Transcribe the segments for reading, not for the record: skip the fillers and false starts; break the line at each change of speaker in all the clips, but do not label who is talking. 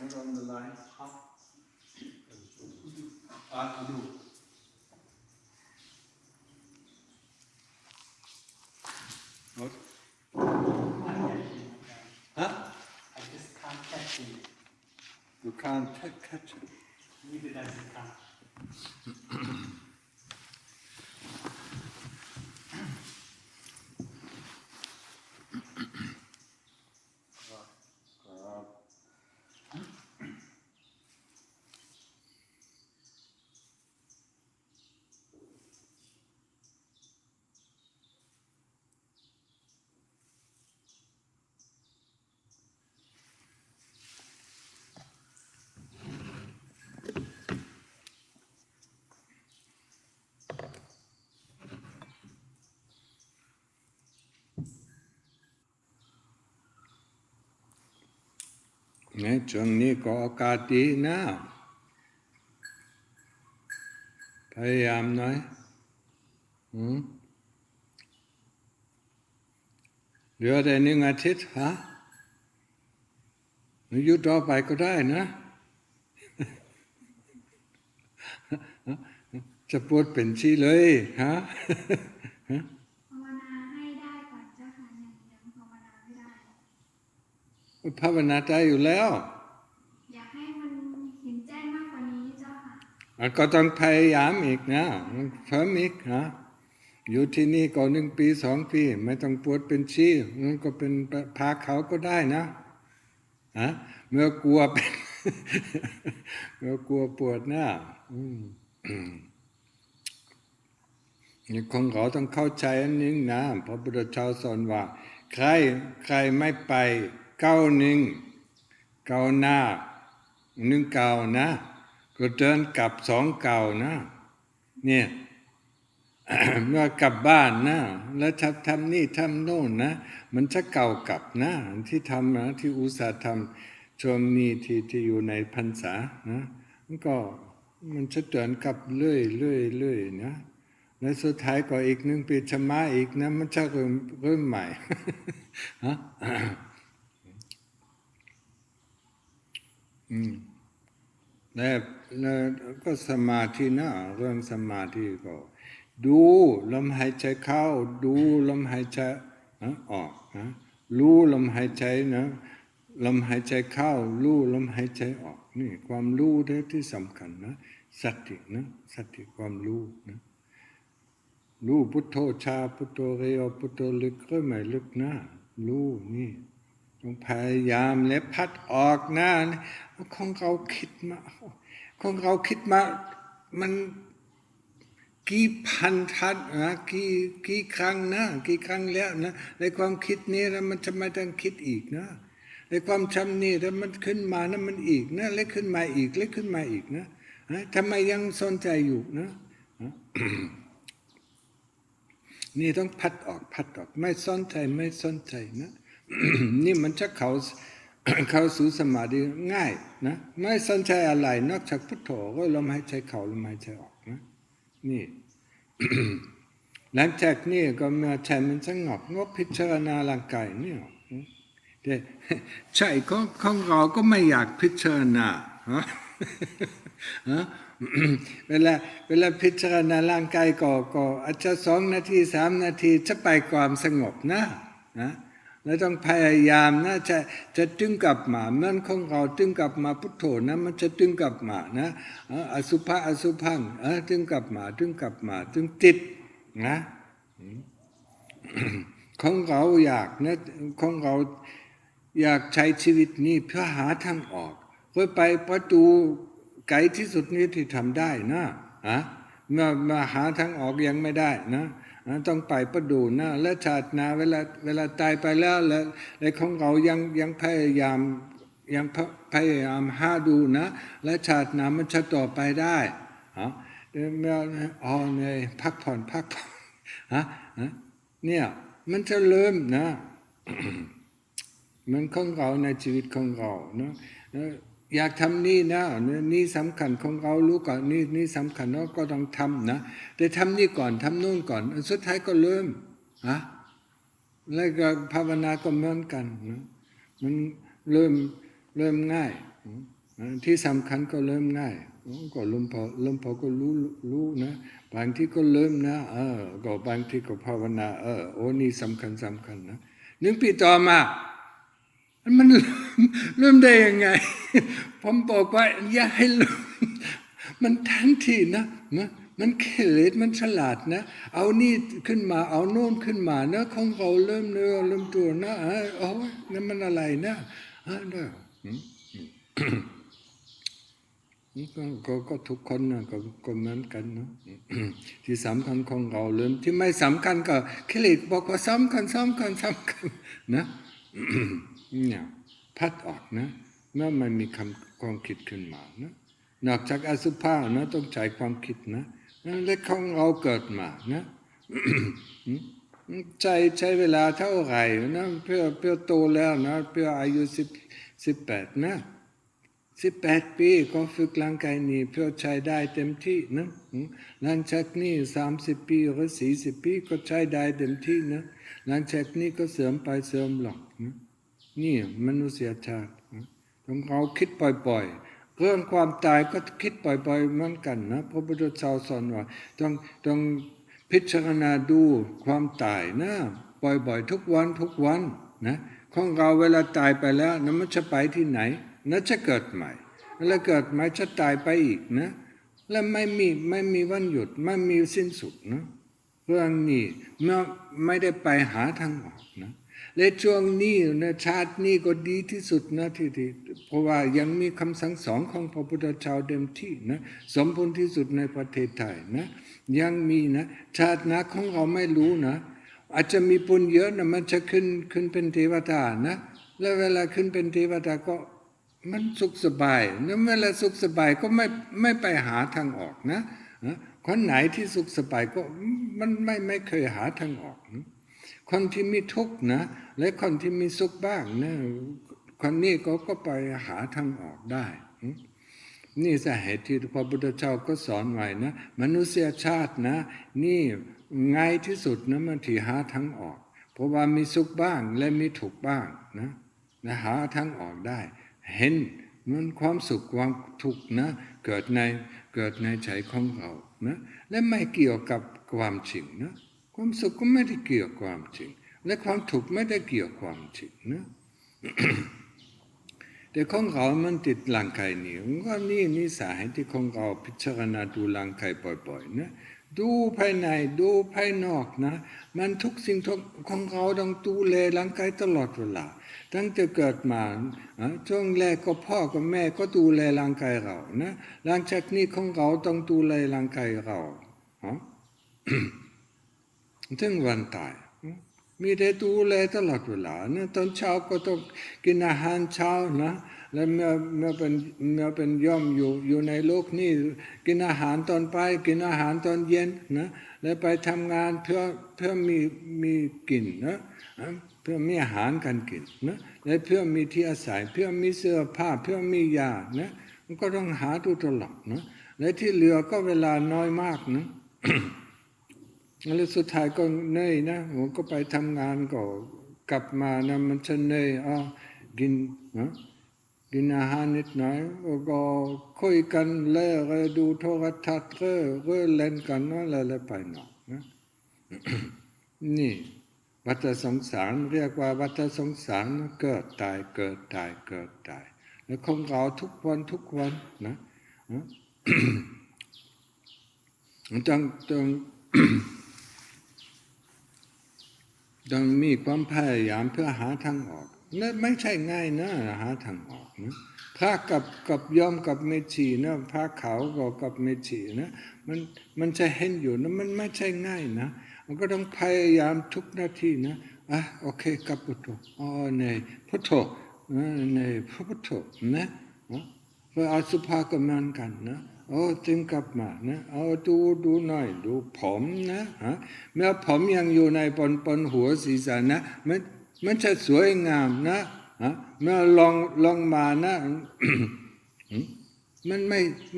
Put on the line. Do. What? Huh?
I just can't catch it.
You can't catch it.
Neither does it come.
Grab. เนี่ยช่วงนี้ก็อากาศดีนะพยายามหน่อยเหลือแต่1 อาทิตย์ฮะหยุดต่อไปก็ได้นะจะปวดเป็นชีเลยฮะ
ภาวนาให้ได้ก่อนเจ้าค่ะยังภาวนาไม่ได้
ภาวนาได้อยู่แล้ว
อยากให้มันเห็นแจ้งมากกว่านี้เจ้าค่ะ
ก็ต้องพยายามอีกนะเพิ่มอีกนะอยู่ที่นี่ก็1 ปี 2 ปีไม่ต้องปวดเป็นชีมันก็เป็นพาเขาก็ได้นะเมื่อกลัวเป็น เมื่อกลัวปวดนะนี่คนเราต้องเข้าใจอันนึงนะพระพุทธเจ้าสอนว่าใครไม่ไปก้าวหนึ่งก้าวหน้า1 ก้าวนะก็เดินกลับ2 ก้าวนะเนี่ยเมื่อกลับบ้านนะแล้วทำนี่ทำโน่นนะมันจะเก่ากลับนะที่ทำนะที่อุตส่าห์ทำช่วงนี้ที่อยู่ในพรรษานะมันจะเดินกลับเรื่อยนะแล้วสุดท้ายก็อีก1 ปีจะมาอีกนะมันจะเริ่มใหม่ฮะแล้วก็สมาธินะเรื่องสมาธิก็ดูลมหายใจเข้าดูลมหายใจออกนะรู้ลมหายใจนะลมหายใจเข้ารู้ลมหายใจออกนี่ความรู้ที่สำคัญนะสตินะสติความรู้นะรู้พุทโธชาพุทโธเร็วพุทโธลึกก็ไม่ลึกนะรู้นี่ต้องพยายามและพัดออกนะของเราคิดมามันกี่พันทัศนะกี่ครั้งนะกี่ครั้งแล้วนะในความคิดนี้แล้วมันจะไม่ต้องคิดอีกนะในความจำนี้แล้วมันขึ้นมานะมันอีกนะเล็กขึ้นมาอีกเล็กขึ้นมาอีกนะทำไมยังสนใจอยู่นะนี่ต้องพัดออกไม่สนใจนะ นี่มันจะเข้าสู่สมาธิง่ายนะไม่สนใจอะไรนอกจากพุทโธก็ลมหายใจเข้าลมหายใจออกนะนี่ หลังจากนี้ก็เมื่อใจมันสงบพิจารณาร่างกายนี่แต่ใจของเราก็ไม่อยากพิจารณาเวลาพิจารณาร่างกายก็อาจจะ2 นาที3 นาทีจะไปความสงบนะแล้วต้องพยายามนะจะดึงกลับมาเหมือนของเราดึงกลับมาพุทโธนะมันจะดึงกลับมานะอสุภังดึงกลับมาดึงติดนะของเราอยากนะของเราอยากใช้ชีวิตนี้เพื่อหาทางออกเพื่อไปประตูไกลที่สุดนี้ที่ทำได้นะมาหาทางออกยังไม่ได้นะต้องไปประดูนะและชาติหน้าเวลาตายไปแล้วและของเรายังพยายามหาดูนะและชาติหน้ามันจะต่อไปได้เนี่ยพักผ่อนเนี่ยมันจะเริ่มนะมันของเราในชีวิตของเรานะอยากทำนี่นะนี่สำคัญของเรารู้ก่อนนี่สำคัญเราก็ต้องทำนะแต่ทำนี่ก่อนทำโน่นก่อนสุดท้ายก็เริ่มแล้วก็ภาวนาก็เหมือนกันนะมันเริ่มง่าย ที่สำคัญก็เริ่มง่ายก็หลวงพ่อก็รู้นะบางที่ก็เริ่มนะก็บางที่ก็ภาวนาโอ้นี่สำคัญนะ1 ปีต่อมามันเริ่มได้ยังไงผมบอกว่าอย่าให้ลืมมันทันทีนะมันเขลิดมันฉลาดนะเอานี่ขึ้นมาเอาโน่นขึ้นมานะของเราเริ่มเนื้อเริ่มตัวนะโอ้ยนั่นมันอะไรนะก็ทุกคนนะก็เหมือนกันนะที่สำคัญของเราเริ่มที่ไม่สำคัญก็เขลิดบอกว่าสำคัญนะเนี่ยพัดออกนะเมื่อมันมีความคิดขึ้นมานะนอกจากอสุภะนะต้องใช้ความคิดนะและของเราเกิดมานะใช้เวลาเท่าไหร่นะเพื่อโตแล้วนะเพื่ออายุ18นะ18 ปีก็ฝึกร่างกายนี้เพื่อใช้ได้เต็มที่นะหลังจากนี้30 ปีหรือ40 ปีก็ใช้ได้เต็มที่นะหลังจากนี้ก็เสื่อมไปเสื่อมลงนะนี่มนุษยชาติต้องเราคิดบ่อยๆเรื่องความตายก็คิดบ่อยๆเหมือนกันนะพระพุทธเจ้าสอนว่าต้องพิจารณาดูความตายนะบ่อยๆทุกวันนะของเราเวลาตายไปแล้วนั้นมันจะไปที่ไหนน่าจะเกิดใหม่แล้วเกิดใหม่จะตายไปอีกนะและไม่มีวันหยุดไม่มีสิ้นสุดนะเรื่องนี้ไม่ได้ไปหาทางออกนะและช่วงนี้นะชาตินี้ก็ดีที่สุดนะที่เพราะว่ายังมีคำสั่งสอนของพระพุทธเจ้าเต็มที่นะสมบูรณ์ที่สุดในประเทศไทยนะยังมีนะชาติหน้าของเราไม่รู้นะอาจจะมีบุญเยอะนะมันจะขึ้นเป็นเทวดานะแล้วเวลาขึ้นเป็นเทวดาก็มันสุขสบายนะเวลาสุขสบายก็ไม่ไปหาทางออกนะคนไหนที่สุขสบายก็มันไม่เคยหาทางออกนะคนที่มีทุกข์นะและคนที่มีสุขบ้างนะคนนี้ก็ไปหาทางออกได้นี่สาเหตุที่พระพุทธเจ้าก็สอนไว้นะมนุษยชาตินะนี่ง่ายที่สุดนะมันที่หาทางออกเพราะว่ามีสุขบ้างและมีทุกข์บ้างนะหาทางออกได้เห็นมันความสุขความทุกข์นะเกิดในใจของเรานะและไม่เกี่ยวกับความจริงนะความสุขก็ไม่ได้เกี่ยวกับความจริงและความทุกข์ไม่ได้เกี่ยวกับความจริงนะ แต่ของเรามันติดร่างกายนี่ก็นี่สาเหตุที่ของเราพิจารณาดูร่างกายบ่อยๆนะดูภายในดูภายนอกนะมันทุกสิ่งทุกของเราต้องดูแลร่างกายตลอดเวลาตั้งแต่เกิดมาช่วงแรกก็พ่อกับแม่ก็ดูแลร่างกายเรานะหลังจากนี้ของเราต้องดูแลร่างกายเราถึงวันตายมีแต่ดูแลตลอดเวลานะตอนเช้าก็ต้องกินอาหารเช้านะแล้วเมื่อเป็นย่อมอยู่ในโลกนี้กินอาหารตอนไปกินอาหารตอนเย็นนะแล้วไปทำงานเพื่อมีกินนะเพื่อมีอาหารการกินนะและเพื่อมีที่อาศัยเพื่อมีเสื้อผ้าเพื่อมียานะมันก็ต้องหาดูตลอดนะและที่เหลือก็เวลาน้อยมากนะ แล้วสุดท้ายก็เหนื่อยนะผมก็ไปทำงานก็กลับมานะมันจะเหนื่อยกินอาหารนิดหน่อยก็คุยกันเล่นดูโทรทัศน์เล่นกันนะแล้วไปนอนนะ นี่วัฏสงสารเรียกว่าวัฏสงสารเกิดตายแล้วของเราทุกวันนะต้องมีความพยายามเพื่อหาทางออกนั่นไม่ใช่ง่ายนะหาทางออกนะพระกับยอมกับเมชีนะพระเขากับเมชีนะมันจะเห็นอยู่นะมันไม่ใช่ง่ายนะมันก็ต้องพยายามทุกนาทีนะโอเคกับพุทโธในพุทโธในพุทโธนะเพื่ออสุภะก็เหมือนกันนะจึงกลับมานะดูหน่อยดูผมนะเมื่อผมยังอยู่ในปนหัวศีรษะนะมันจะสวยงามนะเมื่อลองมานะ มัน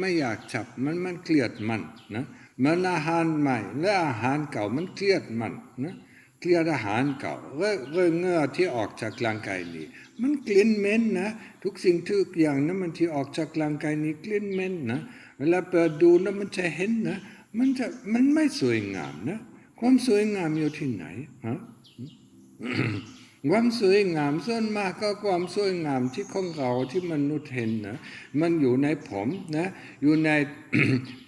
ไม่อยากจับมันเกลียดมันนะมันอาหารใหม่และอาหารเก่ามันเกลียดมันนะเก ลียร์อาหารเก่าเรื่องเหงื่อที่ออกจากร่างกายนี้มันกลิ่นเหม็นนะทุกสิ่งทุกอย่างนะมันที่ออกจากร่างกายนี้กลิ่นเหม็นนะเวลาเปิดดูนะมันจะเห็นนะมันไม่สวยงามนะความสวยงามอยู่ที่ไหนฮะ ความสวยงามส่วนมากก็ความสวยงามที่ของเราที่มนุษย์เห็นนะมันอยู่ในผมนะอยู่ใน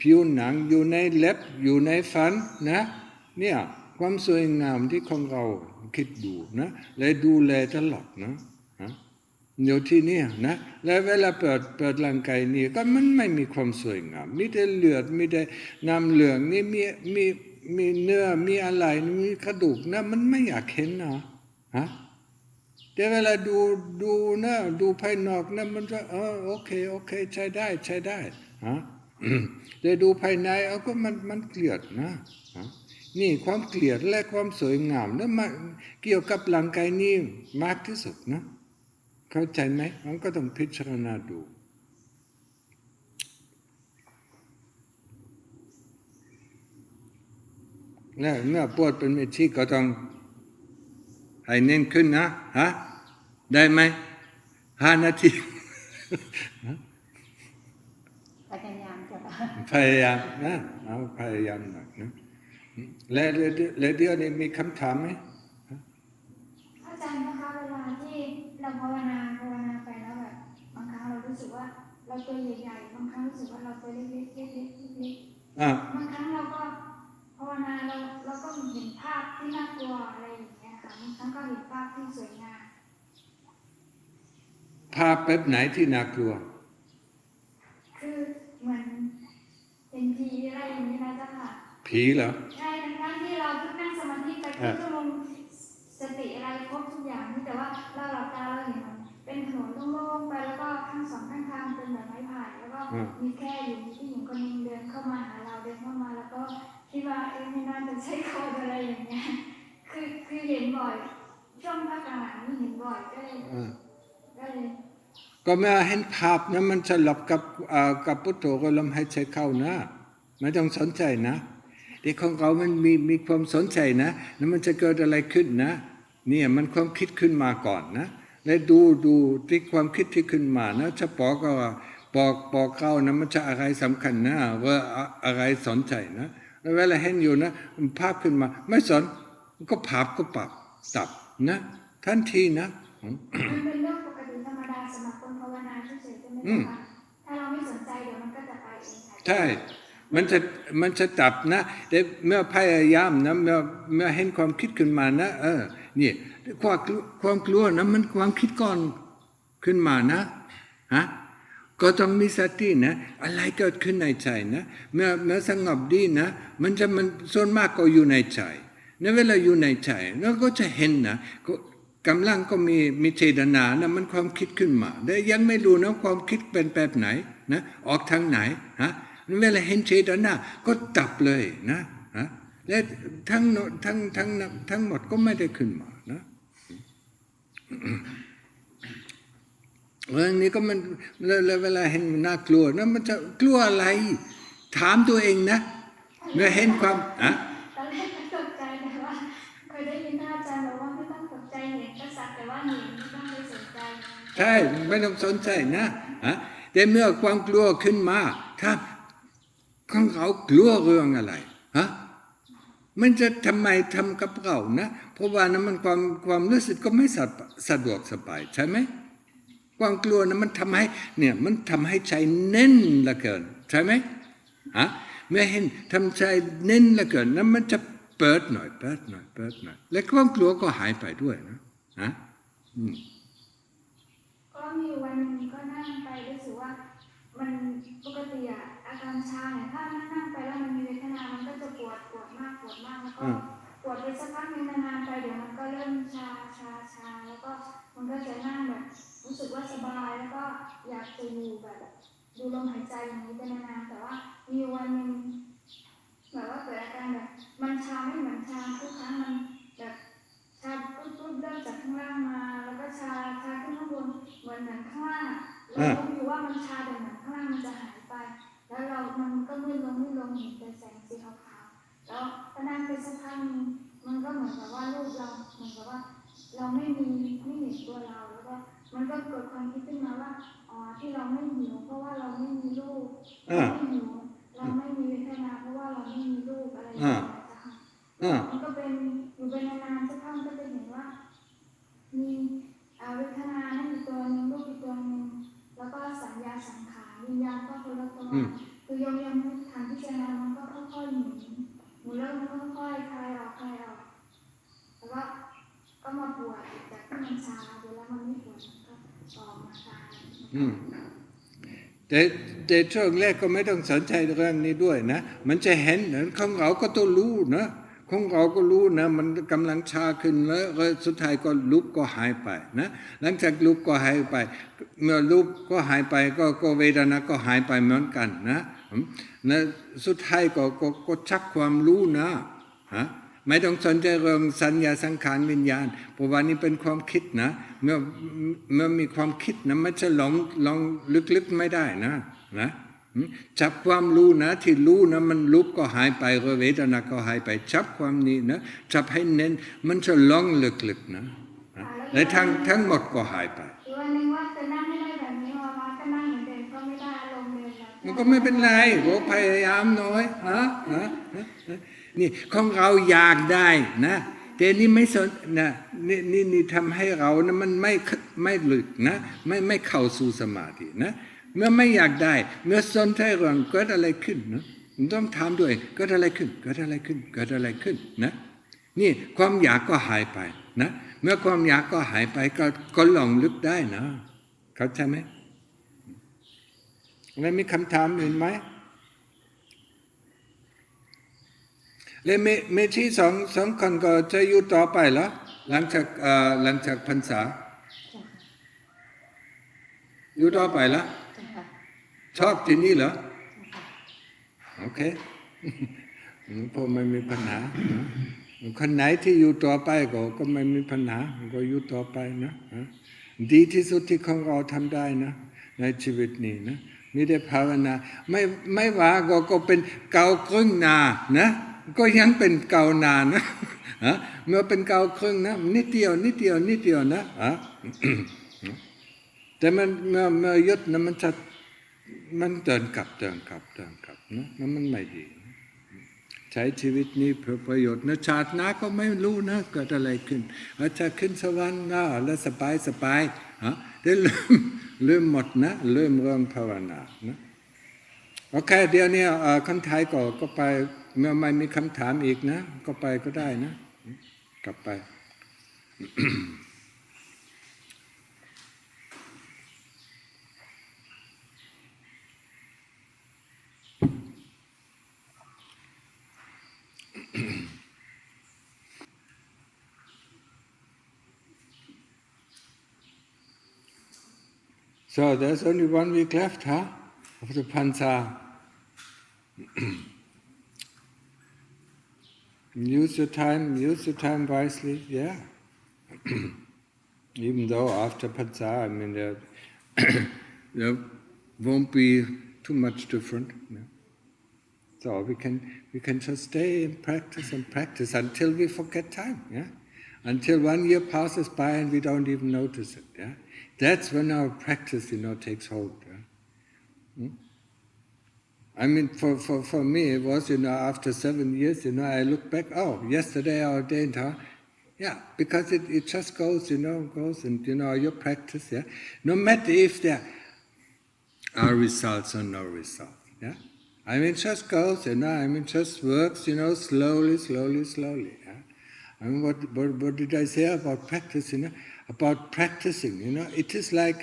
ผิวหนังอยู่ในเล็บอยู่ในฟันนะเนี่ยความสวยงามที่ของเราคิดดูนะและดูแลตลอดนะอยู่ที่นี่นะและเวลาเปิดร่างกายนี่ก็มันไม่มีความสวยงามมีแต่เลือดมีแต่น้ำเหลืองนี่มีเนื้อมีอะไรมีกระดูกนะมันไม่อยากเห็นนะฮะแต่เวลาดูนะดูภายนอกนะมันจะโอเคใช้ได้ฮะ แต่ดูภายในก็มันเกลียดนะฮะนี่ความเกลียดและความสวยงามนะมันเกี่ยวกับร่างกายนี้มากที่สุดนะเข้าใจไหมมันก็ต้องพิจารณาดูแล้วเมื่อปวดเป็นเมชีก็ต้องให้เน้นขึ้นนะฮะได้ไหม5 นาที
พยายามจะ
พยายามนะเอาพยายามหน่อยนะแล้วเดี๋ยวนี้มีคำถามไหม
อาจารย์นะคะเวลาที่เราภาวนาไปแล้วแบบบางครั้งเรารู้สึกว่าเราตัวใหญ่ๆบางครั้งรู้สึกว่าเราตัวเล็กๆบางครั้งเราก็ภาวนาเราก็เห็นภาพที่น่ากลัวอะไรอย่างเงี้ยค่ะบางครั้งก็เห็นภาพที่สวยงาม
ภาพแบบไหนที่น่ากลัว
คือเหมือนเป็นผีอะไรอย่างนี้นะเจ้าค่ะ
ผีเหรอ
ใช่ทั้งที่เราเพิ่งนั่งสมาธิไปครึ่งชั่วโมงสติอะไรครบทุกอย่างแต่ว่าเราหลับตาเราเห็นมันเป็นถนนโล่งๆไปแล้วก็ข้างสองข้างทางเป็นแบบไม้ไผ่แล้วก็มีแค่อยู่มีผู้หญิงคนนึงเดินเข้ามาหาเราเดินเข้ามาแล้วก็คิดว่าไม่น่าจะใช่คนอะไรอย่างเงี้ยคือเห็นบ่อยช่วงพักหลังนี่เห็นบ่อยก็เลย
ก็เมื่อเห็นภาพนะมันจะหลับกับพุทโธก็ลมหายใจเข้านะไม่ต้องสนใจนะแต่ของเรามันมีความสนใจนะแล้วมันจะเกิดอะไรขึ้นนะเนี่ยมันความคิดขึ้นมาก่อนนะและดูที่ความคิดที่ขึ้นมานะจะบอกเข้านะมันจะอะไรสำคัญนะว่าอะไรสนใจนะแล้วเวลาเห็นอยู่นะภาพขึ้นมาไม่สนก็ภาพก็ปรับตับนะทันทีนะ
มันเป็นเรื่องปกติธรรมดาสำหรับคนภาวนาเฉยๆใช่ไหมคะถ้าเราไม่สนใจเดี๋ยวมันก็จะไปเอง
ใช่มันจะตับนะแต่เมื่อพยายามนะเมื่อเห็นความคิดขึ้นมานะนี่ความกลัวนะมันความคิดก่อนขึ้นมานะฮะก็ต้องมีสตินะอะไรเกิดขึ้นในใจนะเมื่อสงบดีนะมันส่วนมากก็อยู่ในใจในเวลาอยู่ในใจแล้วก็จะเห็นนะกำลังก็มีเจตนานะมันความคิดขึ้นมาแต่ยังไม่รู้นะความคิดเป็นแบบไหนนะออกทางไหนฮะเวลาเห็นเจตนาก็ดับเลยนะฮะและทั้งหมดก็ไม่ได้ขึ้นมานะเรื่องนี้ก็มันเวลาเห็นมันน่ากลัวนะมันจะกลัวอะไรถามตัวเองนะเมื่อเห็นความ
ตอนแรกก็ตกใจแต่ว่าเคยได้ยินอาจารย์บอกว่าไม่ต้องตกใจเห็นก็สักแต่ว่าเห็นไม่ต้องไปสนใจ
ใช่ไม่ต้องสนใจนะแต่เมื่อความกลัวขึ้นมาถ้าของเขากลัวเรื่องอะไรฮะมันจะทำไมทำกับเรานะเพราะว่านั้นมันความรู้สึกก็ไม่สะดวกสบายใช่ไหมความกลัวนะมันทำให้ใจแน่นเหลือเกินใช่ไหมเมื่อเห็นทำใจแน่นเหลือเกินนั้นมันจะเปิดหน่อยและความกลัวก็หายไปด้วยนะ
ก็มีวันนึงก็นั่งไปรู้สึกว่ามันปกติอาการชาเนี่ยถ้านั่งไปแล้วมันมีเวทนามันก็จะปวดมากแล้วก็ปวดไปสักพักนึงนานๆไปเดี๋ยวมันก็เริ่มชาแล้วก็มันก็จะนั่งแบบรู้สึกว่าสบายแล้วก็อยากจะอยู่แบบดูลมหายใจอย่างนี้เป็นนานๆแต่ว่ามีวันนึงแบบว่าเกิดอาการแบบมันชาไม่เหมือนชาทุกครั้งมันแบบชาปุ๊บเริ่มจากข้างล่างมาแล้วก็ชาขึ้นข้างบนเหมือนข้างล่างเรารู้อยู่ว่ามันชาแต่เหมือนข้างล่างมันจะหายไปแล้วมันก็มืดลงเห็นแต่แสงสีขาวๆแล้วก็นั่งไปสักพักนึงม มันก็เหมือนกับว่ารูปเราเหมือนกับว่าเราไม่เห็นตัวเราแล้วก็มันก็เกิดความคิดขึ้นมาว่าอ๋อที่เราไม่หิวเพราะว่าเราไม่มีรูปเราไม่หิวเราไม่มีเวทนาเพราะว่าเราไม่มีรูปอะไรอย่างเงี้ยค่ะมันก็เป็นอยู่เป็นนานๆสักพักก็จะเห็นว่ามีเวทนานั่นอีกตัวนึงรูปอีกตัวนึงแล้วก็สัญญาสังขารวิญญาณก็คนละตัวคือโยมทำพิจารณามันก็ค่อยๆหมุนแล้วมันก็ค่อยๆคลายออกแล้วก็มาปวดจากที่มันชาเวลามันไม่ปวดก็ออกมาตาย
แต่ช่วงแรกก็ไม่ต้องสนใจเรื่องนี้ด้วยนะมันจะเห็นของเราก็ต้องรู้นะของเราก็รู้นะมันกำลังชาขึ้นแล้วสุดท้ายก็ลุกก็หายไปนะหลังจากลุกก็หายไปเมื่อลุกก็หายไปก็เวทนาก็หายไปเหมือนกันนะสุดท้ายก็ชักความรู้นะไม่ต้องสนใจเรื่องสัญญาสังขารวิญญาณเพราะว่านี่เป็นความคิดนะเมื่อมีความคิดนะมันจะลองลึกๆไม่ได้นะจับความรู้นะที่รู้นะมันลุกก็หายไปเวทนาก็หายไปจับความนี้นะจับให้เน้นมันจะล่องลึกๆนะและทั้งหมดก็หายไป
วันนึงว่าจะนั่งไม่ได้แบบนี้มาก็นั่งเหมือนเดิมก็ไม่ได้ลงเดิม
มันก็ไม่เป็นไรเราพยายามน้อยนี่ของเราอยากได้นะแต่นี่ไม่สนนะนี่ทำให้เรานะมันไม่ลึกนะไม่เข้าสู่สมาธินะเมื่อไม่อยากได้เมื่อสนใจเรื่องเกิดอะไรขึ้นนะต้องถามด้วยเกิดอะไรขึ้นนะนี่ความอยากก็หายไปนะเมื่อความอยากก็หายไปก็ลองลึกได้นะเข้าใจไหมแล้วมีคำถามอื่นไหมแล้วเมชีสองคนก็จะอยู่ต่อไปเหรอหลังจากพรรษาอยู่ต่อไปเหรอชอบที่นี่เหรอโอเคพอไม่มีปัญหาคนไหนที่อยู่ต่อไปก็ไม่มีปัญหาก็อยู่ต่อไปนะดีที่สุดที่ของเราทำได้นะในชีวิตนี้นะมีแต่ภาวนาไม่ว่าก็เป็นเก่าครึ่งนานะก็ยังเป็นเก่านานะเมื่อเป็นเก่าครึ่งนะนิดเดียวนะแต่มันเมื่อยุดนะมันเดินกลับนะมันไม่ดีใช้ชีวิตนี้เพื่อประโยชน์นะชาติหน้าก็ไม่รู้นะเกิดอะไรขึ้นอาจจะขึ้นสวรรค์นะแล้วสบายได้ลืมหมดนะลืมเรื่องภาวนานะโอเคเดี๋ยวนี้คนไทยก็ไปเมื่อไม่มีคำถามอีกนะก็ไปก็ได้นะกลับไป So there's only 1 week left, of the Pansa. Use your time wisely, yeah. Even though after Pansa, I mean, there won't be too much different. Yeah. So we can just stay and practice until we forget time, yeah. Until 1 year passes by and we don't even notice it, yeah. That's when our practice, takes hold. Yeah? I mean, for me, it was, after 7 years, I look back, yesterday I ordained, yeah, because it just goes, goes, and, your practice, yeah. No matter if there are results or no results, yeah. I mean, it just goes, just works, slowly, yeah. I mean, what did I say about practice, About practicing, it is like,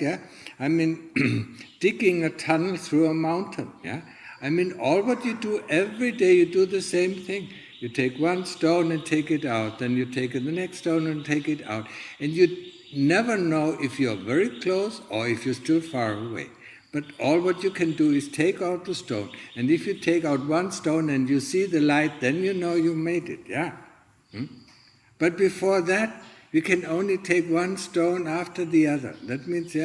digging a tunnel through a mountain, yeah. I mean, all what you do every day, you do the same thing. You take one stone and take it out, then you take the next stone and take it out, and you never know if you're very close or if you're still far away. But all what you can do is take out the stone, and if you take out one stone and you see the light, then you know you made it, yeah. But before that, we can only take one stone after the other. That means,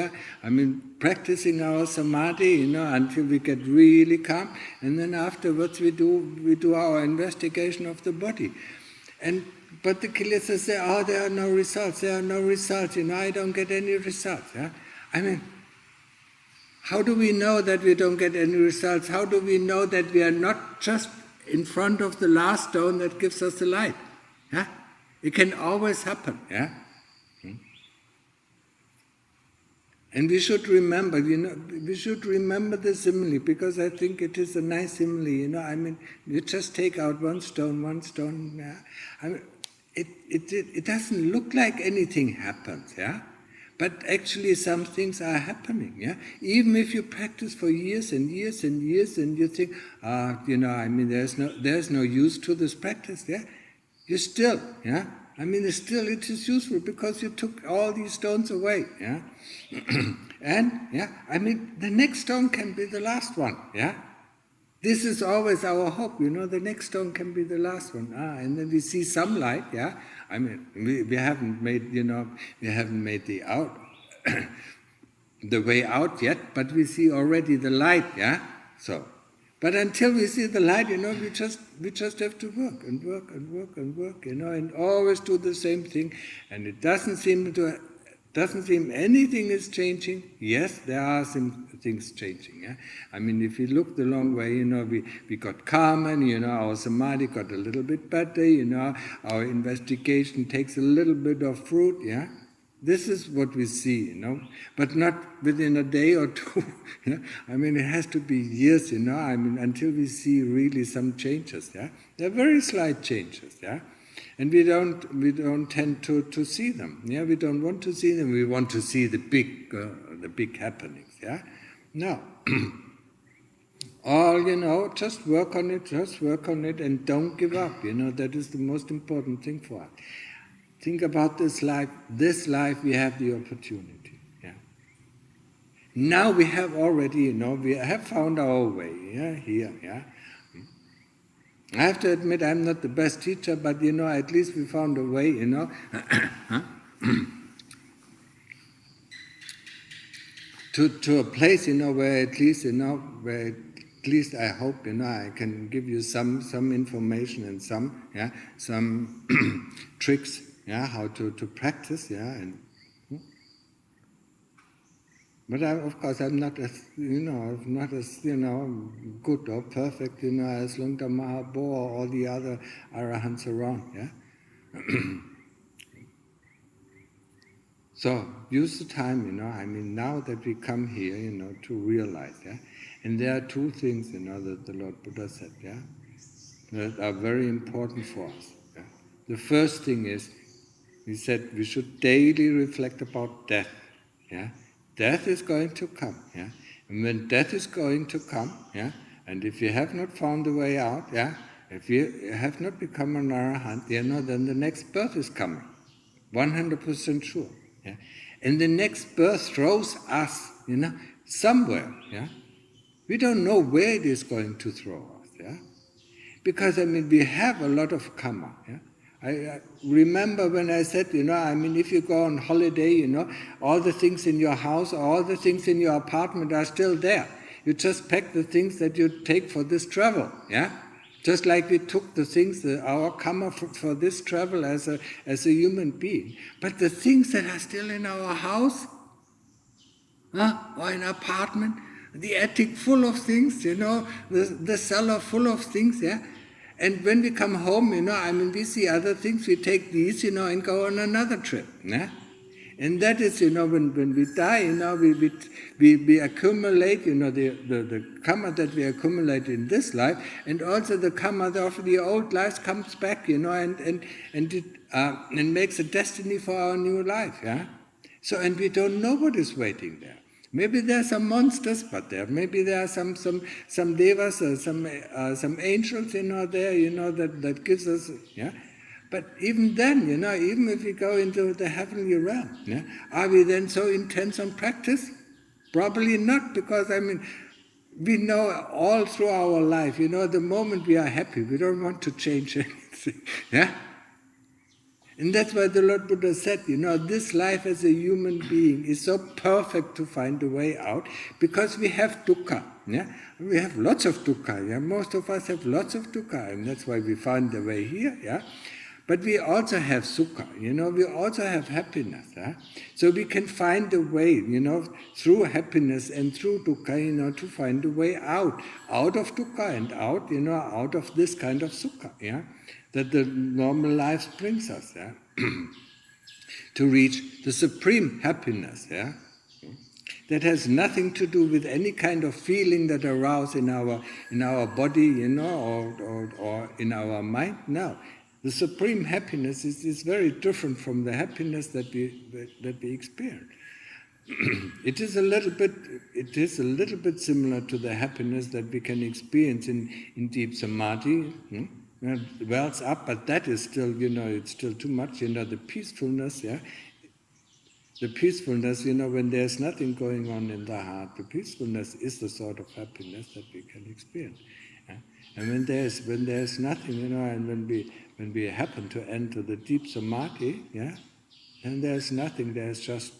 practicing our samadhi, until we get really calm, and then afterwards we do our investigation of the body. And but the kilesa say, oh, there are no results, I don't get any results. Yeah? I mean, how do we know that we don't get any results? How do we know that we are not just in front of the last stone that gives us the light? Yeah? It can always happen. Yeah? And we should remember, the simile, because I think it is a nice simile, I mean, you just take out one stone, yeah? I mean, it doesn't look like anything happens, yeah? But actually some things are happening, yeah? Even if you practice for years and years and years and you think, I mean, there's no use to this practice, yeah? You still, yeah? I mean, still it is useful because you took all these stones away, yeah? And, yeah, I mean, the next stone can be the last one, yeah? This is always our hope, the next stone can be the last one. And then we see some light, yeah? I mean, we haven't made, we haven't made the way out yet, but we see already the light, yeah? So, but until we see the light, we just have to work and work and work and work, and always do the same thing, and it doesn't seem anything is changing. Yes, there are some things changing. Yeah? I mean, if you look the long way, we got calm, and our samadhi got a little bit better. Our investigation takes a little bit of fruit. Yeah, this is what we see. But not within a day or two. Yeah? I mean, it has to be years. I mean, until we see really some changes. Yeah, they're very slight changes. Yeah. And we don't tend to see them. Yeah, we don't want to see them. We want to see the big happenings. Yeah, no. All just work on it, and don't give up. That is the most important thing for us. Think about this life. This life we have the opportunity. Yeah. Now we have already, we have found our way. Yeah, here. Yeah. I have to admit I'm not the best teacher, but at least we found a way, to a place, where at least I hope, I can give you some information and some tricks, how to practice, and. But of course, I'm not as good or perfect, as Luang Por Maha Bo or all the other arahants around. Yeah. So use the time. I mean, now that we come here, to realize. Yeah. And there are two things, that the Lord Buddha said. Yeah, that are very important for us. Yeah. The first thing is, he said we should daily reflect about death. Yeah. Death is going to come, yeah. And when death is going to come, yeah, and if you have not found the way out, yeah, if you have not become an arahant, then the next birth is coming, 100% sure, yeah. And the next birth throws us, somewhere, yeah. We don't know where it is going to throw us, yeah. Because we have a lot of karma, yeah. I remember when I said, I mean, if you go on holiday, all the things in your house, all the things in your apartment are still there. You just pack the things that you take for this travel, yeah? Just like we took the things, our karma for this travel as a human being. But the things that are still in our house, or in an apartment, the attic full of things, the cellar full of things, yeah? And when we come home, we see other things, we take these, and go on another trip. Yeah? And that is, when we die, we accumulate, the karma that we accumulate in this life, and also the karma of the old lives comes back, and makes a destiny for our new life. Yeah? So, and we don't know what is waiting there. Maybe there are some monsters, but maybe there are some devas, some angels, there, that gives us, yeah. But even then, even if we go into the heavenly realm, yeah, are we then so intense on practice? Probably not, because we know all through our life, the moment we are happy, we don't want to change anything, yeah. And that's why the Lord Buddha said, this life as a human being is so perfect to find a way out, because we have dukkha. Yeah? We have lots of dukkha. Yeah? Most of us have lots of dukkha, and that's why we find the way here. Yeah? But we also have sukha, we also have happiness. So we can find a way, through happiness and through dukkha, to find a way out of dukkha and out of this kind of sukha, that the normal life brings us, to reach the supreme happiness, that has nothing to do with any kind of feeling that arouses in our body, or in our mind. No. The supreme happiness is very different from the happiness that we experience. It is a little bit similar to the happiness that we can experience in deep samadhi. It wells up, but that is still, it's still too much. The peacefulness, the peacefulness, when there's nothing going on in the heart, the peacefulness is the sort of happiness that we can experience. And when there's nothing, and when we happen to enter the deep samadhi, then there's nothing. There's just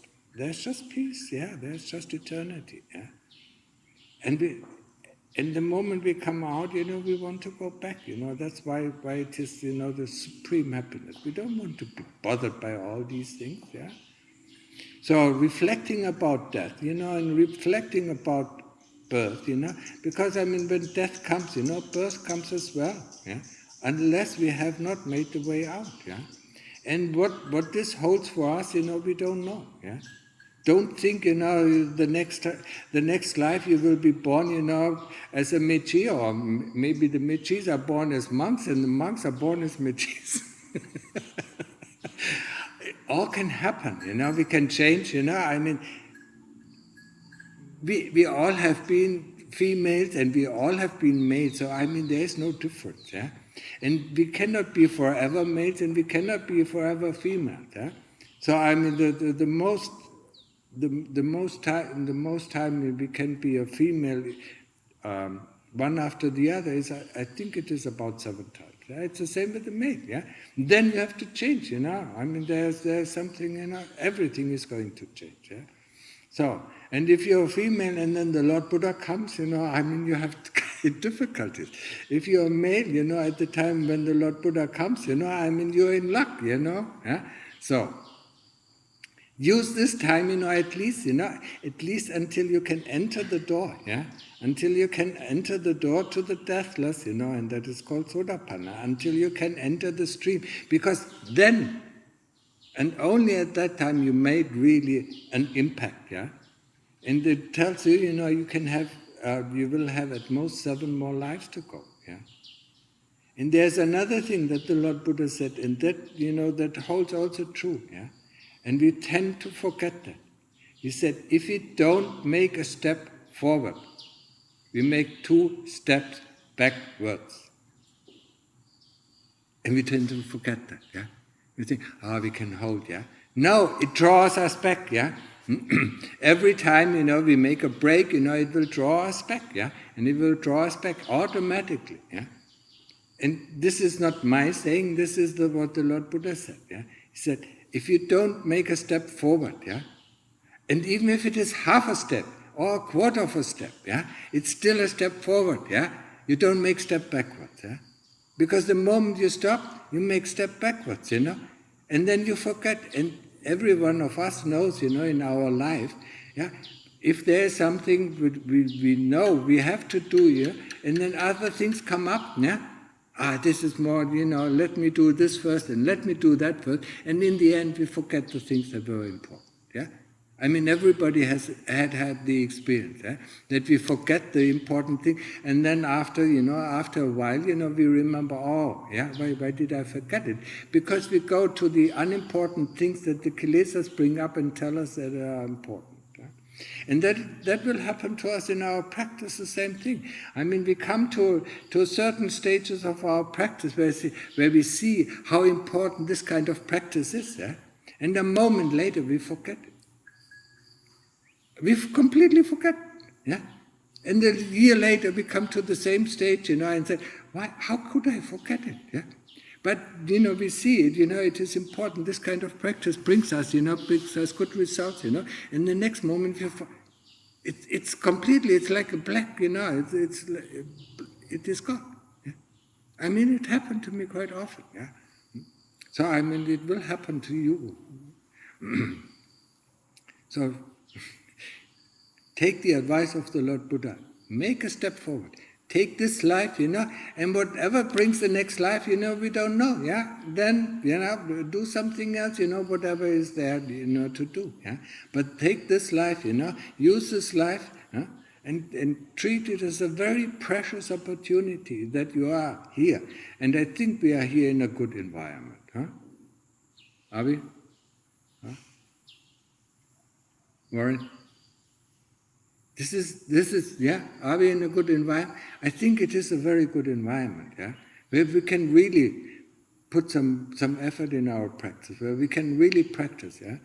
peace. There's just eternity. And the moment we come out, we want to go back. That's why it is, the supreme happiness. We don't want to be bothered by all these things. So reflecting about death, and reflecting about birth, because when death comes, birth comes as well, unless we have not made the way out, And what this holds for us, we don't know, Don't think, the next life you will be born, as a mechi, or maybe the mechis are born as monks and the monks are born as mechis. It all can happen, we can change, we all have been females and we all have been males, so there is no difference, And we cannot be forever males and we cannot be forever females, So the most time we can be a female, one after the other is, I think it is about 7 times. It's the same with the male, Then you have to change, there's something, everything is going to change, So, and if you're a female and then the Lord Buddha comes, you have difficulties. If you're a male, at the time when the Lord Buddha comes, you're in luck, So, use this time, at least until you can enter the door, Until you can enter the door to the deathless, and that is called Sodapanna, until you can enter the stream, because then, and only at that time you made really an impact, And it tells you, you can have, you will have at most 7 more lives to go, And there's another thing that the Lord Buddha said, and that, that holds also true, And we tend to forget that. He said, if we don't make a step forward, we make 2 steps backwards. And we tend to forget that, We think, we can hold, No, it draws us back, Every time, we make a break, it will draw us back, And it will draw us back automatically, And this is not my saying, this is what the Lord Buddha said, He said, if you don't make a step forward, and even if it is half a step or a quarter of a step, it's still a step forward, You don't make step backwards, Because the moment you stop, you make step backwards, And then you forget, and every one of us knows, in our life, if there is something we know we have to do, and then other things come up, this is more, let me do this first and let me do that first, and in the end we forget the things that were important, everybody has had the experience, that we forget the important thing, and then after a while, we remember, why did I forget it? Because we go to the unimportant things that the kilesas bring up and tell us that are important. And that will happen to us in our practice, the same thing. We come to certain stages of our practice where we see how important this kind of practice is, and a moment later we forget it. We completely forget, And a year later we come to the same stage, and say, how could I forget it, But, we see it, it is important. This kind of practice brings us good results, And the next moment, it's completely, it's like a black, it is gone. It happened to me quite often, So I mean, it will happen to you. So take the advice of the Lord Buddha. Make a step forward. Take this life, and whatever brings the next life, we don't know, yeah? Then, do something else, whatever is there, to do, yeah? But take this life, use this life, and treat it as a very precious opportunity that you are here. And I think we are here in a good environment, huh? Are we? Huh? Warren? This is, yeah, are we in a good environment? I think it is a very good environment, yeah, where we can really put some effort in our practice, where we can really practice, yeah,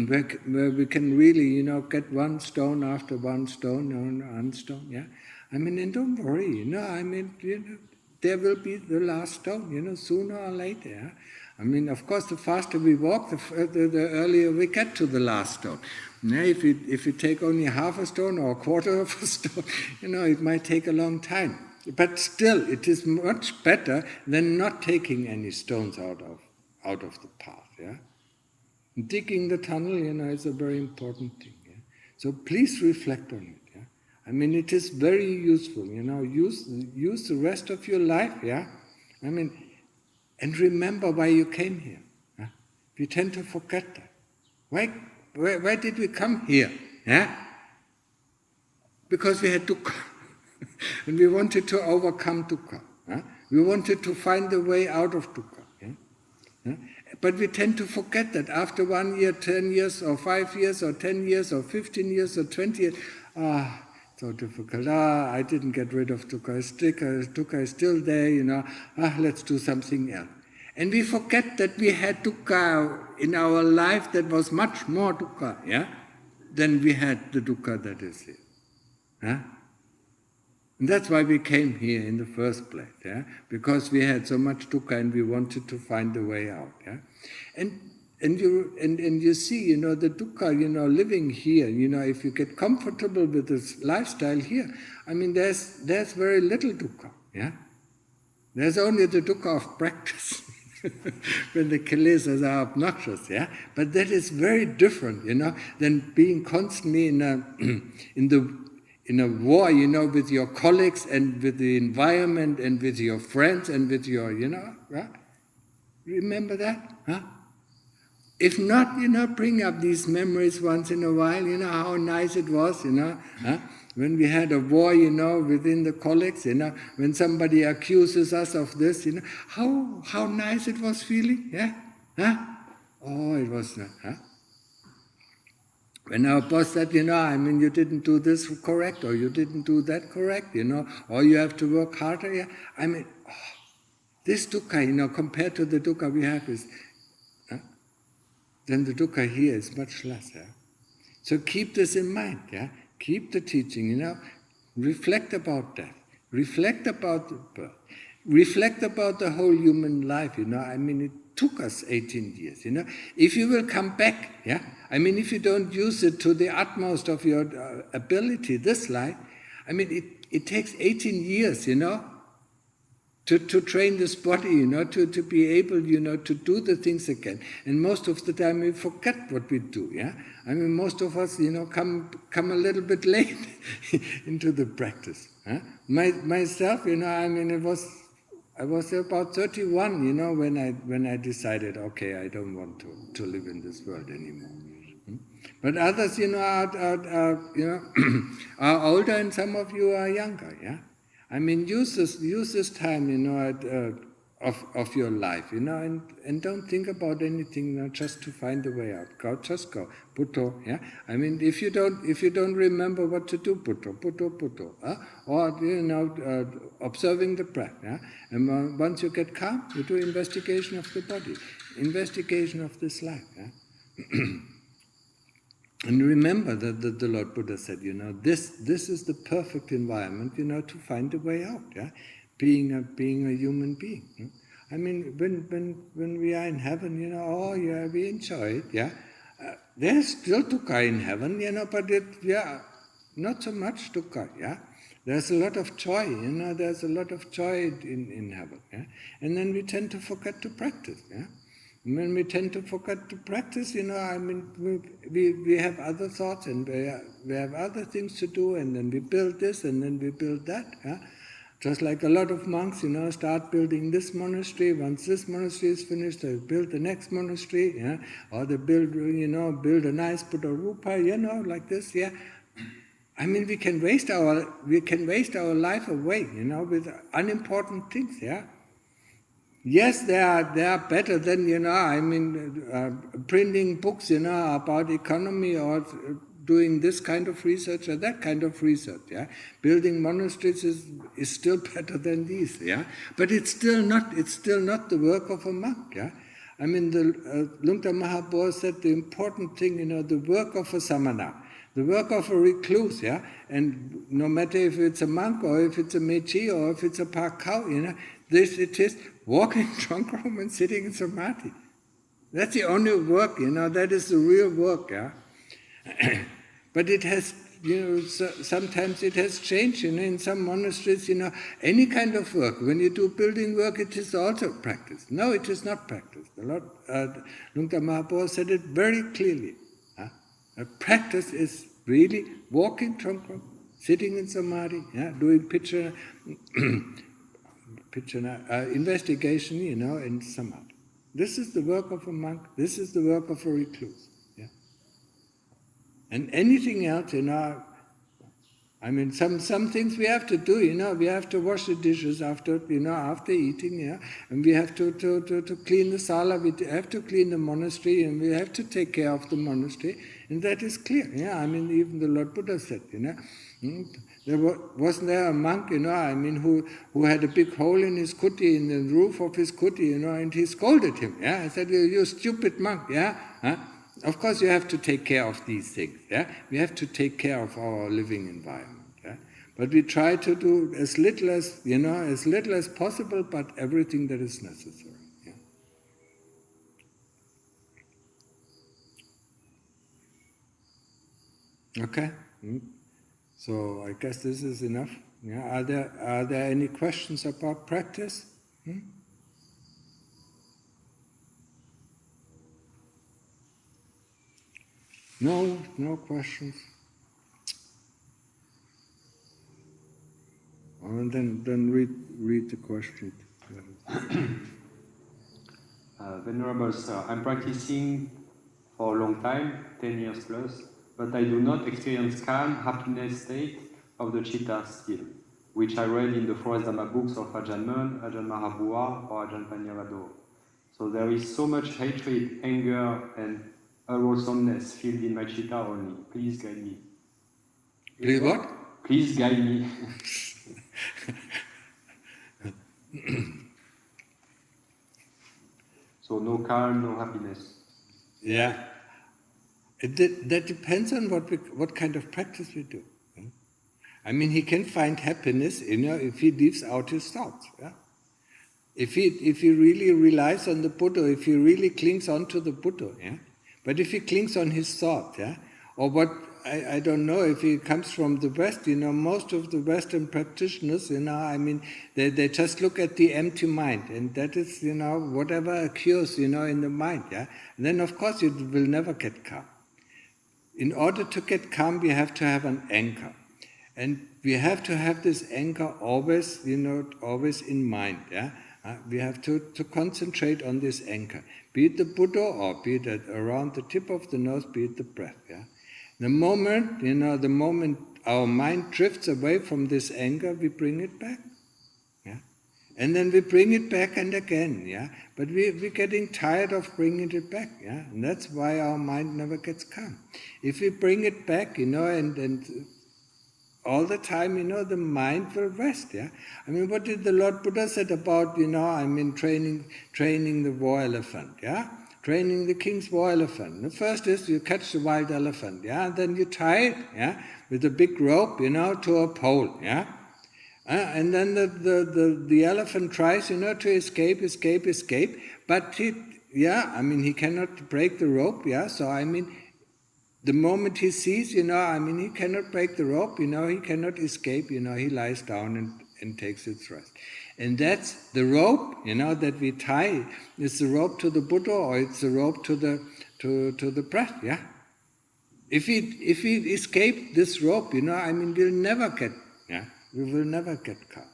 where we can really, get one stone after one stone, one stone, yeah. I mean, and don't worry, I mean, there will be the last stone, sooner or later, yeah. I mean, of course, the faster we walk, the earlier we get to the last stone. Now, if you take only half a stone or a quarter of a stone, it might take a long time. But still, it is much better than not taking any stones out of the path. Yeah, digging the tunnel, is a very important thing. Yeah? So please reflect on it. Yeah, I mean, it is very useful. Use the rest of your life. Yeah, I mean. And remember why you came here. Huh? We tend to forget that. Why did we come here? Yeah? Because we had dukkha. And we wanted to overcome dukkha. Huh? We wanted to find a way out of dukkha. Yeah? Huh? But we tend to forget that after 1 year, 10 years, or 5 years, or 10 years, or 15 years, or 20 years, so difficult. I didn't get rid of dukkha. Dukkha is still there, let's do something else. And we forget that we had dukkha in our life that was much more dukkha, yeah, than we had the dukkha that is here. Huh? And that's why we came here in the first place, yeah, because we had so much dukkha and we wanted to find a way out, yeah. And you see, the dukkha, living here, if you get comfortable with this lifestyle here, I mean, there's very little dukkha, yeah? There's only the dukkha of practice, when the kilesas are obnoxious, yeah? But that is very different, than being constantly in a war, with your colleagues and with the environment and with your friends and with your, right? Remember that, huh? If not, bring up these memories once in a while, how nice it was, huh? When we had a war, within the colleagues, when somebody accuses us of this, how nice it was feeling, yeah? Huh? Oh, it was, huh? When our boss said, I mean, you didn't do this correct, or you didn't do that correct, or you have to work harder, yeah? I mean, this dukkha, compared to the dukkha we have is, then the dukkha here is much less. Yeah? So keep this in mind. Yeah? Keep the teaching. Reflect about death. Reflect about the birth. Reflect about the whole human life. I mean, it took us 18 years. If you will come back, yeah. I mean, if you don't use it to the utmost of your ability, this life, I mean, it takes 18 years. To train this body, to be able, to do the things again. And most of the time we forget what we do, yeah? I mean, most of us, come a little bit late into the practice. Huh? Myself, I mean, I was about 31, when I decided, okay, I don't want to live in this world anymore. But others, are older, and some of you are younger, yeah? I mean, use this time, of your life, and don't think about anything, just to find a way out. Just go, Bhutto, yeah. I mean, if you don't remember what to do, Bhutto, or observing the breath, yeah. And once you get calm, you do investigation of the body, investigation of this life, yeah. And remember that the Lord Buddha said, this is the perfect environment, to find a way out, yeah? Being a human being. Yeah? I mean, when we are in heaven, we enjoy it, yeah? There's still dukkha in heaven, but not so much dukkha, yeah? There's a lot of joy, there's a lot of joy in heaven, yeah? And then we tend to forget to practice, yeah? When we tend to forget to practice, I mean, we have other thoughts and we have other things to do, and then we build this and then we build that. Yeah? Just like a lot of monks, start building this monastery. Once this monastery is finished, they build the next monastery, yeah? Or they build a nice Buddha Rupa, like this, yeah. I mean, we can waste our life away, with unimportant things, yeah. Yes, they are better than I mean, printing books about economy or doing this kind of research or that kind of research. Yeah, building monasteries is still better than these. Yeah, but it's still not the work of a monk. Yeah, I mean, the Lungta Mahaprabhu said the important thing, the work of a samana. The work of a recluse, yeah, and no matter if it's a monk or if it's a mechi or if it's a pakau, it is walking trunk room and sitting in samadhi. That's the only work, that is the real work, yeah. But it has, sometimes it has changed, in some monasteries, any kind of work. When you do building work, it is also practice. No, it is not practice. The Lord Lungta Mahaprabhu said it very clearly. Practice is really walking trunk room, sitting in samadhi, doing investigation, in samadhi. This is the work of a monk. This is the work of a recluse. Yeah? And anything else, I mean, some things we have to do, we have to wash the dishes after eating, yeah, and we have to clean the sala, we have to clean the monastery, and we have to take care of the monastery, and that is clear, yeah. I mean, even the Lord Buddha said, wasn't there a monk, I mean, who had a big hole in his kuti, in the roof of his kuti, and he scolded him, yeah. I said, you stupid monk, yeah. Huh? Of course, you have to take care of these things. Yeah, we have to take care of our living environment. Yeah, but we try to do as little as possible, but everything that is necessary. Yeah. Okay. So I guess this is enough. Yeah. Are there any questions about practice? No questions. And then read the question.
Venerable Sir, I'm practicing for a long time, 10 years plus, but I do not experience calm, happiness state of the chitta still, which I read in the Forest Dhamma books of Ajahn Mun, Ajahn Mahabua, or Ajahn Panyavado. So there is so much hatred, anger, and unwholesomeness filled in my chitta only. Please guide me.
Please what?
Please guide me. So no calm, no happiness.
Yeah. That depends on what kind of practice we do. I mean, he can find happiness, if he leaves out his thoughts. Yeah? If he really relies on the Buddha, if he really clings on to the Buddha, yeah. But if he clings on his thought, yeah, or what I don't know if he comes from the West, most of the Western practitioners, I mean, they just look at the empty mind, and that is, whatever occurs, in the mind, yeah. And then of course it will never get calm. In order to get calm, we have to have an anchor. And we have to have this anchor always, always in mind, yeah. We have to concentrate on this anchor, be it the Buddha or be it around the tip of the nose, be it the breath, yeah. The moment our mind drifts away from this anchor, we bring it back, yeah. And then we bring it back and again, yeah. But we're getting tired of bringing it back, yeah. And that's why our mind never gets calm. If we bring it back, and all the time, the mind will rest, yeah. I mean, what did the Lord Buddha said about, training the war elephant, yeah? Training the king's war elephant. The first is you catch the wild elephant, yeah, and then you tie it, yeah, with a big rope, to a pole, yeah. And then the elephant tries, to escape, but he cannot break the rope, yeah. So the moment he sees, he cannot break the rope, he cannot escape, he lies down and takes its rest. And that's the rope, that we tie. It's the rope to the Buddha, or it's the rope to the breath, yeah? If we escape this rope, we will never get calm.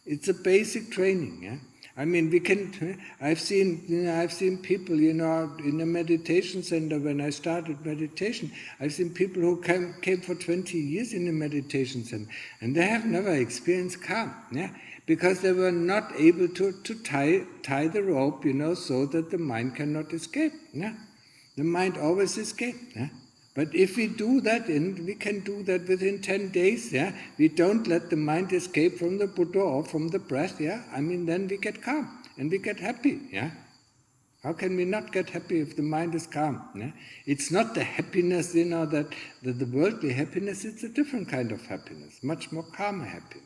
It's a basic training, yeah? We can. I've seen people, in a meditation center when I started meditation. I've seen people who came for 20 years in a meditation center, and they have never experienced calm, yeah, because they were not able to tie the rope, so that the mind cannot escape, yeah. The mind always escapes, yeah. But if we do that, and we can do that within 10 days, yeah, we don't let the mind escape from the Buddha or from the breath, yeah, then we get calm and we get happy, yeah. How can we not get happy if the mind is calm? Yeah? It's not the happiness, that the worldly happiness, it's a different kind of happiness, much more calmer happiness.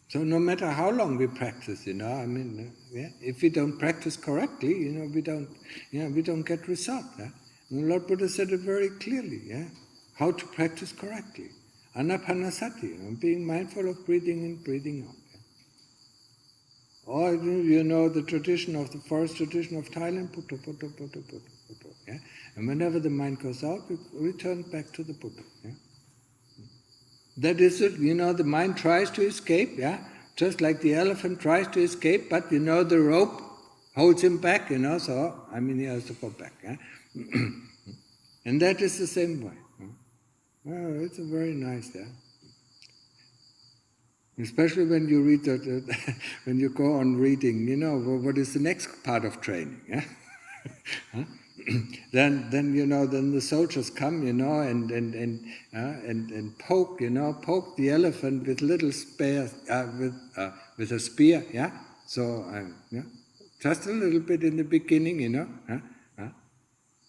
So no matter how long we practice, if we don't practice correctly, we don't get result. Yeah? And the Lord Buddha said it very clearly, yeah, how to practice correctly. Anapanasati, being mindful of breathing in, breathing out. Yeah? Or the tradition of the forest tradition of Thailand, Buddha, Buddha, Buddha, Buddha, Buddha. Yeah? And whenever the mind goes out, we return back to the Buddha. Yeah? That is it, the mind tries to escape, yeah, just like the elephant tries to escape, but the rope holds him back, so he has to go back, yeah. And that is the same way. Oh, it's a very nice, yeah. Especially when you read when you go on reading, what is the next part of training, yeah? Huh? Then the soldiers come, and poke the elephant with little spears, with a spear, yeah. So just a little bit in the beginning,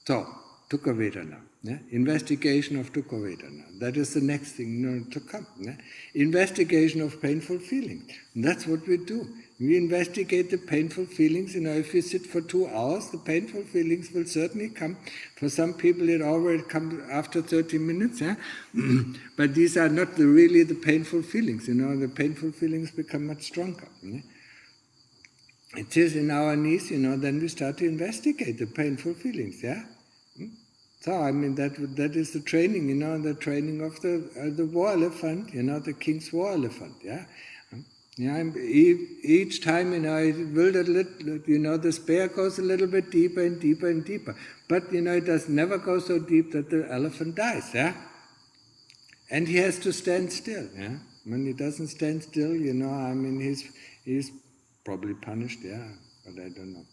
So dukkha vedana, yeah? Investigation of dukkha vedana. That is the next thing to come. Yeah? Investigation of painful feelings. And that's what we do. We investigate the painful feelings. If you sit for 2 hours, the painful feelings will certainly come. For some people, it already comes after 30 minutes. Yeah? But these are not really the painful feelings. The painful feelings become much stronger. Yeah? It is in our knees, then we start to investigate the painful feelings. Yeah. So that is the training, the training of the war elephant, the king's war elephant. Yeah. Yeah, each time, it will the spear goes a little bit deeper and deeper and deeper. But, it does never go so deep that the elephant dies, yeah? And he has to stand still, yeah? When he doesn't stand still, he's probably punished, yeah, but I don't know.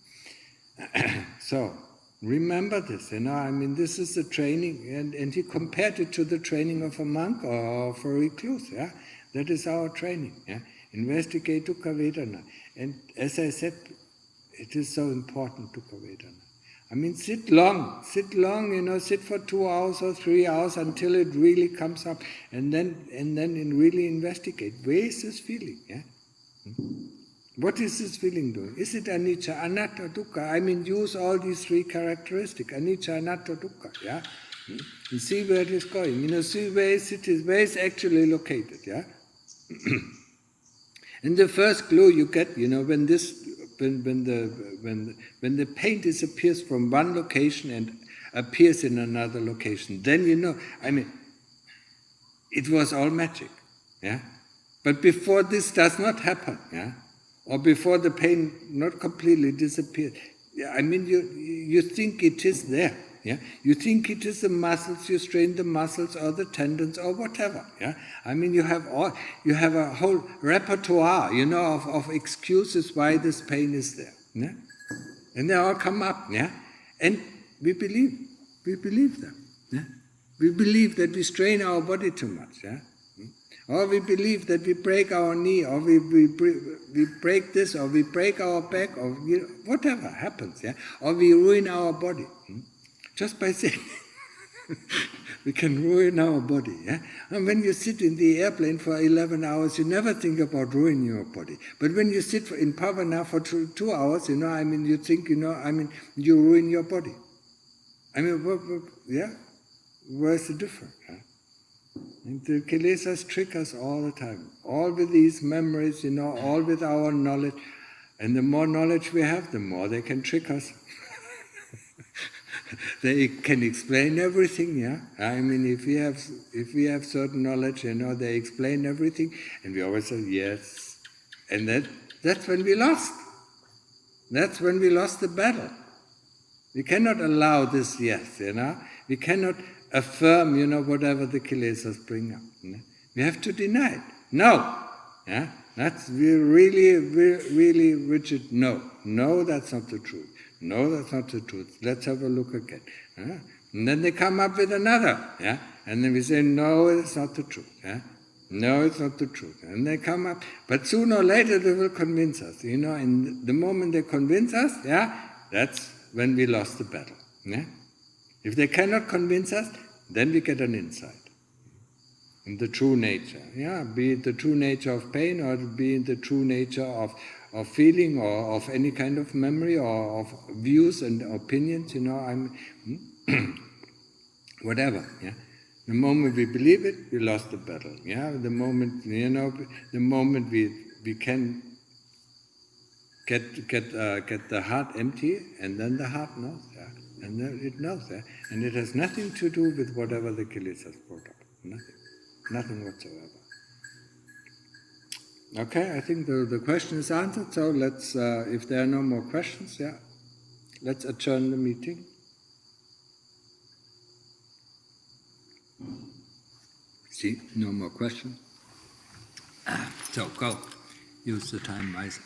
So, remember this, this is the training, and he compared it to the training of a monk or of a recluse, yeah? That is our training, yeah? Investigate dukkha vedana. And as I said, it is so important, dukkha vedana. Sit long, sit for 2 hours or 3 hours until it really comes up, and then really investigate. Where is this feeling? Yeah? What is this feeling doing? Is it anicca, anatta, dukkha? Use all these 3 characteristics, anicca, anatta, dukkha. Yeah? And see where it is going. See where it's actually located. Yeah? And the first clue you get, when the pain disappears from one location and appears in another location, then it was all magic, yeah. But before this does not happen, yeah, or before the pain not completely disappeared, you think it is there. Yeah? You think it is the muscles, you strain the muscles or the tendons or whatever. Yeah? You have a whole repertoire, of excuses why this pain is there. Yeah? And they all come up, yeah? And we believe them. Yeah? We believe that we strain our body too much, yeah? Or we believe that we break our knee, or we break this, or we break our back, or whatever happens, yeah? Or we ruin our body. Just by saying, we can ruin our body. Yeah? And when you sit in the airplane for 11 hours, you never think about ruining your body. But when you sit in Pavana for 2 hours, you think, you ruin your body. Yeah? where's the difference? Huh? And the kilesas trick us all the time, all with these memories, all with our knowledge. And the more knowledge we have, the more they can trick us. They can explain everything, yeah? I mean, if we have certain knowledge, they explain everything, and we always say, yes. And that's when we lost. That's when we lost the battle. We cannot allow this yes, We cannot affirm, whatever the kilesas bring up. We have to deny it. No. Yeah? That's really rigid. No. No, that's not the truth. No, that's not the truth. Let's have a look again. Yeah? And then they come up with another. Yeah? And then we say, no, it's not the truth. Yeah? No, it's not the truth. And they come up. But sooner or later they will convince us. And the moment they convince us, that's when we lost the battle. Yeah? If they cannot convince us, then we get an insight in the true nature. Yeah? Be it the true nature of pain, or be it the true nature of feeling, or of any kind of memory, or of views and opinions, whatever. Yeah? The moment we believe it, we lost the battle. Yeah? The moment we can get the heart empty, and then the heart knows. Yeah? And then it knows. Yeah? And it has nothing to do with whatever the kilesas brought up. Nothing whatsoever. Okay, I think the question is answered, so let's, if there are no more questions, let's adjourn the meeting. See, no more questions. So go, use the time wisely.